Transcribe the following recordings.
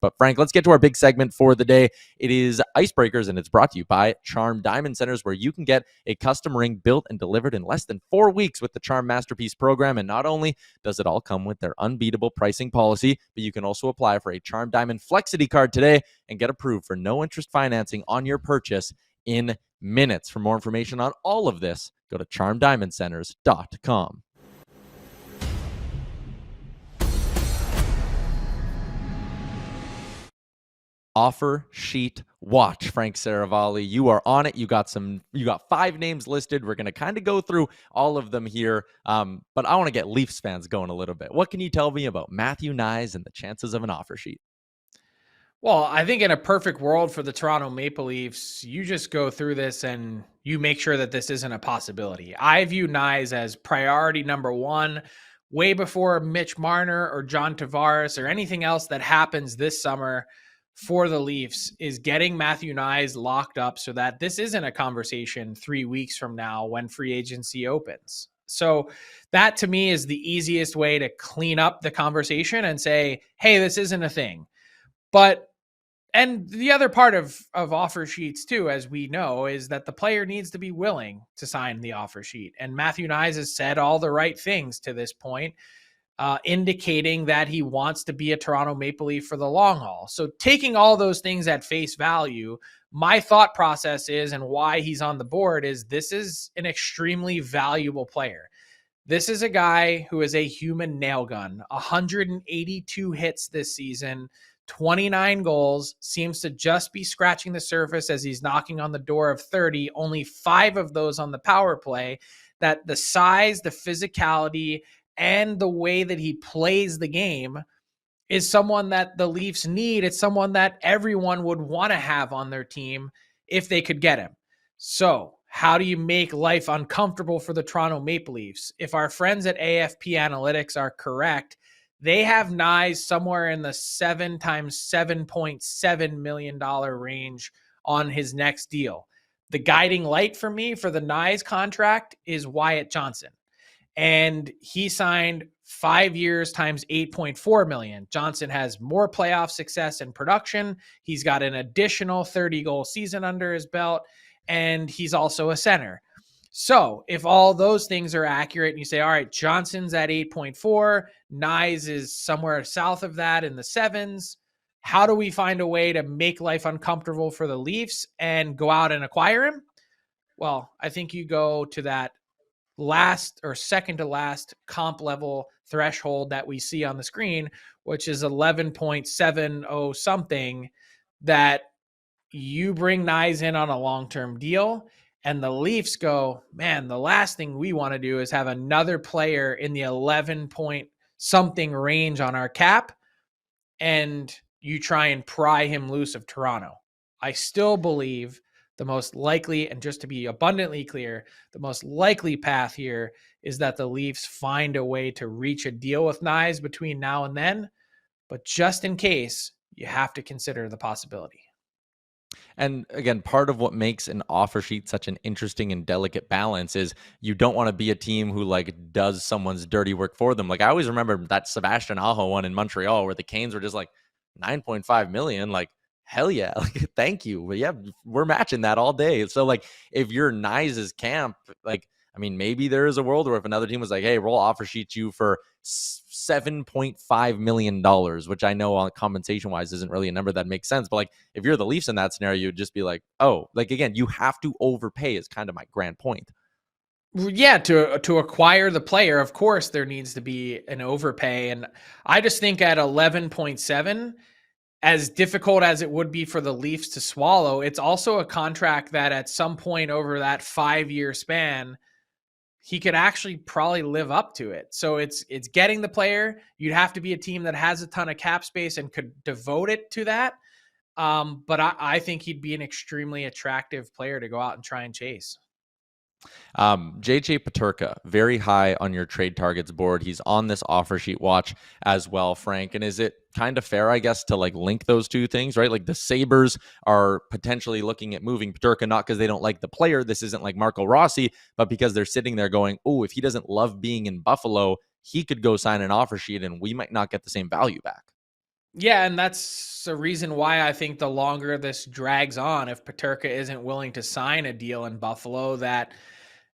But Frank, let's get to our big segment for the day. It is Icebreakers, and it's brought to you by Charm Diamond Centers, where you can get a custom ring built and delivered in less than 4 weeks with the Charm Masterpiece program. And not only does it all come with their unbeatable pricing policy, but you can also apply for a Charm Diamond Flexity card today and get approved for no interest financing on your purchase in minutes. For more information on all of this, go to charmdiamondcenters.com. Offer sheet watch. Frank Seravalli, you are on it. You got 5 names listed. We're going to kind of go through all of them here, but I want to get Leafs fans going a little bit. What can you tell me about Matthew Knies and the chances of an offer sheet? Well, I think in a perfect world for the Toronto Maple Leafs, you just go through this and you make sure that this isn't a possibility. I view Knies as priority number 1, way before Mitch Marner or John Tavares or anything else that happens this summer for the Leafs, is getting Matthew Knies locked up so that this isn't a conversation 3 weeks from now when free agency opens. So that to me is the easiest way to clean up the conversation and say, hey, this isn't a thing. And the other part of offer sheets too, as we know, is that the player needs to be willing to sign the offer sheet. And Matthew Knies has said all the right things to this point, indicating that he wants to be a Toronto Maple Leaf for the long haul. So taking all those things at face value, my thought process is, and why he's on the board, is this is an extremely valuable player. This is a guy who is a human nail gun, 182 hits this season, 29 goals, seems to just be scratching the surface as he's knocking on the door of 30, only 5 of those on the power play. That the size, the physicality, and the way that he plays the game is someone that the Leafs need. It's someone that everyone would want to have on their team if they could get him. So how do you make life uncomfortable for the Toronto Maple Leafs? If our friends at AFP Analytics are correct, they have Knies somewhere in the 7 times $7.7 million range on his next deal. The guiding light for me for the Knies contract is Wyatt Johnson. And he signed 5 years times $8.4 million. Johnson has more playoff success and production. He's got an additional 30-goal season under his belt, and he's also a center. So if all those things are accurate and you say, all right, Johnson's at 8.4, Knies is somewhere south of that in the 7s, how do we find a way to make life uncomfortable for the Leafs and go out and acquire him? Well, I think you go to that last or second to last comp level threshold that we see on the screen, which is 11.70 something, that you bring Knies in on a long-term deal. And the Leafs go, man, the last thing we want to do is have another player in the 11 point something range on our cap, and you try and pry him loose of Toronto. I still believe the most likely, and just to be abundantly clear, the most likely path here is that the Leafs find a way to reach a deal with Knies between now and then. But just in case, you have to consider the possibility. And again, part of what makes an offer sheet such an interesting and delicate balance is you don't want to be a team who does someone's dirty work for them. I always remember that Sebastian Aho one in Montreal where the Canes were just 9.5 million. Hell yeah. Thank you. But yeah, we're matching that all day. So if you're Knies' camp, maybe there is a world where if another team was hey, we'll offer sheet you for $7.5 million, which I know on compensation wise isn't really a number that makes sense. But if you're the Leafs in that scenario, you'd just be again, you have to overpay is kind of my grand point. Yeah, to acquire the player, of course, there needs to be an overpay. And I just think at 11.7, as difficult as it would be for the Leafs to swallow, it's also a contract that at some point over that 5-year span, he could actually probably live up to it. So it's getting the player. You'd have to be a team that has a ton of cap space and could devote it to that. But I think he'd be an extremely attractive player to go out and try and chase. JJ Peterka, very high on your trade targets board. He's on this offer sheet watch as well, Frank. And is it kind of fair, I guess, to link those two things, right? The Sabres are potentially looking at moving Peterka, not because they don't like the player. This isn't like Marco Rossi, but because they're sitting there going, oh, if he doesn't love being in Buffalo, he could go sign an offer sheet and we might not get the same value back. Yeah, and that's the reason why I think the longer this drags on, if Paterka isn't willing to sign a deal in Buffalo, that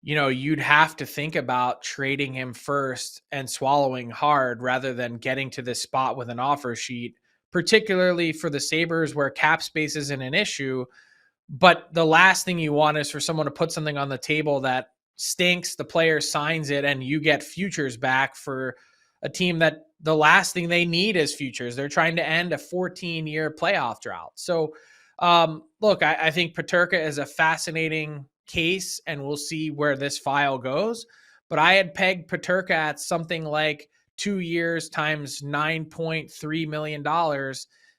you'd have to think about trading him first and swallowing hard rather than getting to this spot with an offer sheet, particularly for the Sabres where cap space isn't an issue. But the last thing you want is for someone to put something on the table that stinks, the player signs it, and you get futures back for a team that the last thing they need is futures. They're trying to end a 14-year playoff drought. So, look, I think Paterka is a fascinating case, and we'll see where this file goes. But I had pegged Paterka at something like 2 years times $9.3 million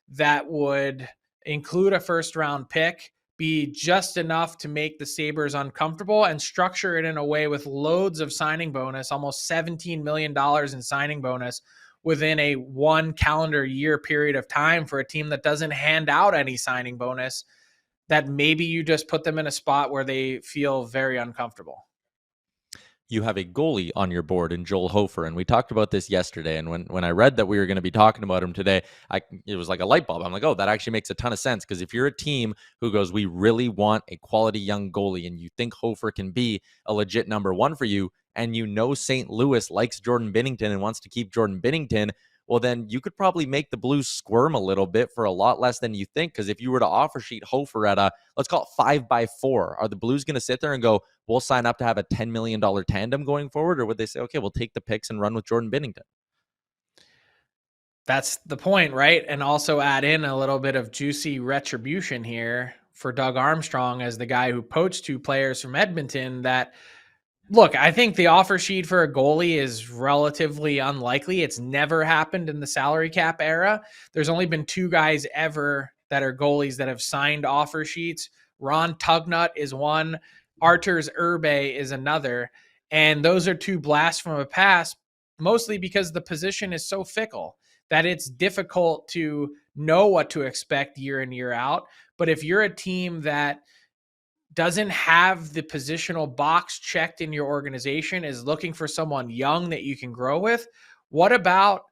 that would include a first round pick, be just enough to make the Sabres uncomfortable, and structure it in a way with loads of signing bonus, almost $17 million in signing bonus within a 1 calendar year period of time for a team that doesn't hand out any signing bonus, that maybe you just put them in a spot where they feel very uncomfortable. You have a goalie on your board in Joel Hofer, and we talked about this yesterday. And when I read that we were going to be talking about him today, it was like a light bulb. I'm like, oh, that actually makes a ton of sense, because if you're a team who goes, we really want a quality young goalie, and you think Hofer can be a legit number one for you, and St. Louis likes Jordan Binnington and wants to keep Jordan Binnington, well, then you could probably make the Blues squirm a little bit for a lot less than you think. Because if you were to offer sheet Hofer at let's call it 5x4, are the Blues going to sit there and go, we'll sign up to have a $10 million tandem going forward? Or would they say, okay, we'll take the picks and run with Jordan Binnington? That's the point, right? And also add in a little bit of juicy retribution here for Doug Armstrong as the guy who poached 2 players from Edmonton. That, look, I think the offer sheet for a goalie is relatively unlikely. It's never happened in the salary cap era. There's only been 2 guys ever that are goalies that have signed offer sheets. Ron Tugnut is one. Arturs Urbe is another. And those are 2 blasts from a past, mostly because the position is so fickle that it's difficult to know what to expect year in, year out. But if you're a team that doesn't have the positional box checked in your organization, is looking for someone young that you can grow with, what about,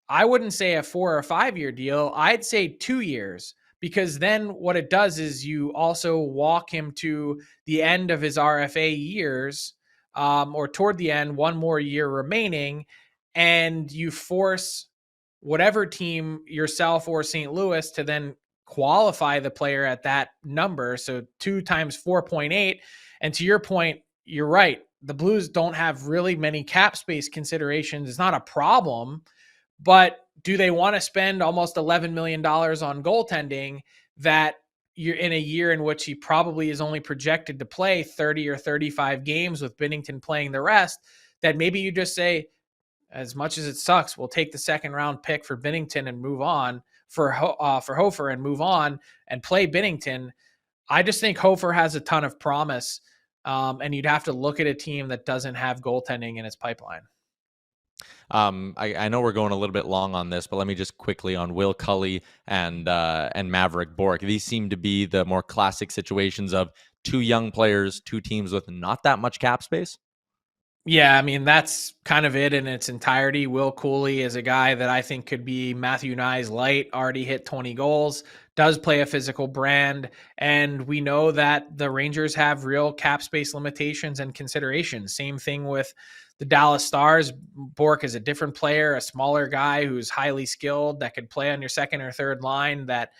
I wouldn't say a 4 or 5 year deal, I'd say 2 years, because then what it does is you also walk him to the end of his RFA years, or toward the end, 1 more year remaining, and you force whatever team, yourself or St. Louis, to then qualify the player at that number. So 2 times 4.8. And to your point, you're right. The Blues don't have really many cap space considerations. It's not a problem, but do they want to spend almost $11 million on goaltending that you're in a year in which he probably is only projected to play 30 or 35 games with Binnington playing the rest? That maybe you just say, as much as it sucks, we'll take the 2nd round pick for Binnington and move on, for Hofer, and move on and play Binnington. I just think Hofer has a ton of promise, and you'd have to look at a team that doesn't have goaltending in its pipeline. I know we're going a little bit long on this, but let me just quickly on Will Cully and Maverick Bourque. These seem to be the more classic situations of 2 young players, 2 teams with not that much cap space. Yeah, I mean, that's kind of it in its entirety. Will Cooley is a guy that I think could be Matthew Knies light, already hit 20 goals, does play a physical brand, and we know that the Rangers have real cap space limitations and considerations. Same thing with the Dallas Stars. Bourque is a different player, a smaller guy who's highly skilled that could play on your 2nd or 3rd line, that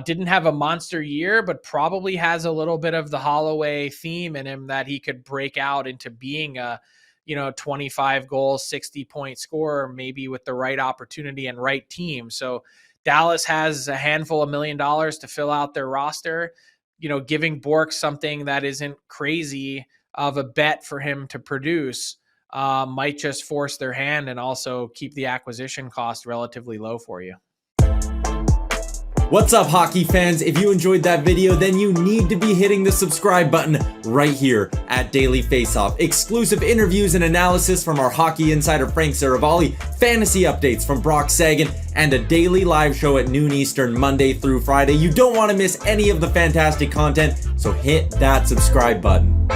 didn't have a monster year, but probably has a little bit of the Holloway theme in him, that he could break out into being a 25 goal, 60 point scorer, maybe with the right opportunity and right team. So Dallas has a handful of $1 million to fill out their roster. Giving Bourque something that isn't crazy of a bet for him to produce might just force their hand and also keep the acquisition cost relatively low for you. What's up, hockey fans? If you enjoyed that video, then you need to be hitting the subscribe button right here at Daily Faceoff. Exclusive interviews and analysis from our hockey insider Frank Seravalli, fantasy updates from Brock Sagan, and a daily live show at noon Eastern, Monday through Friday. You don't want to miss any of the fantastic content, so hit that subscribe button.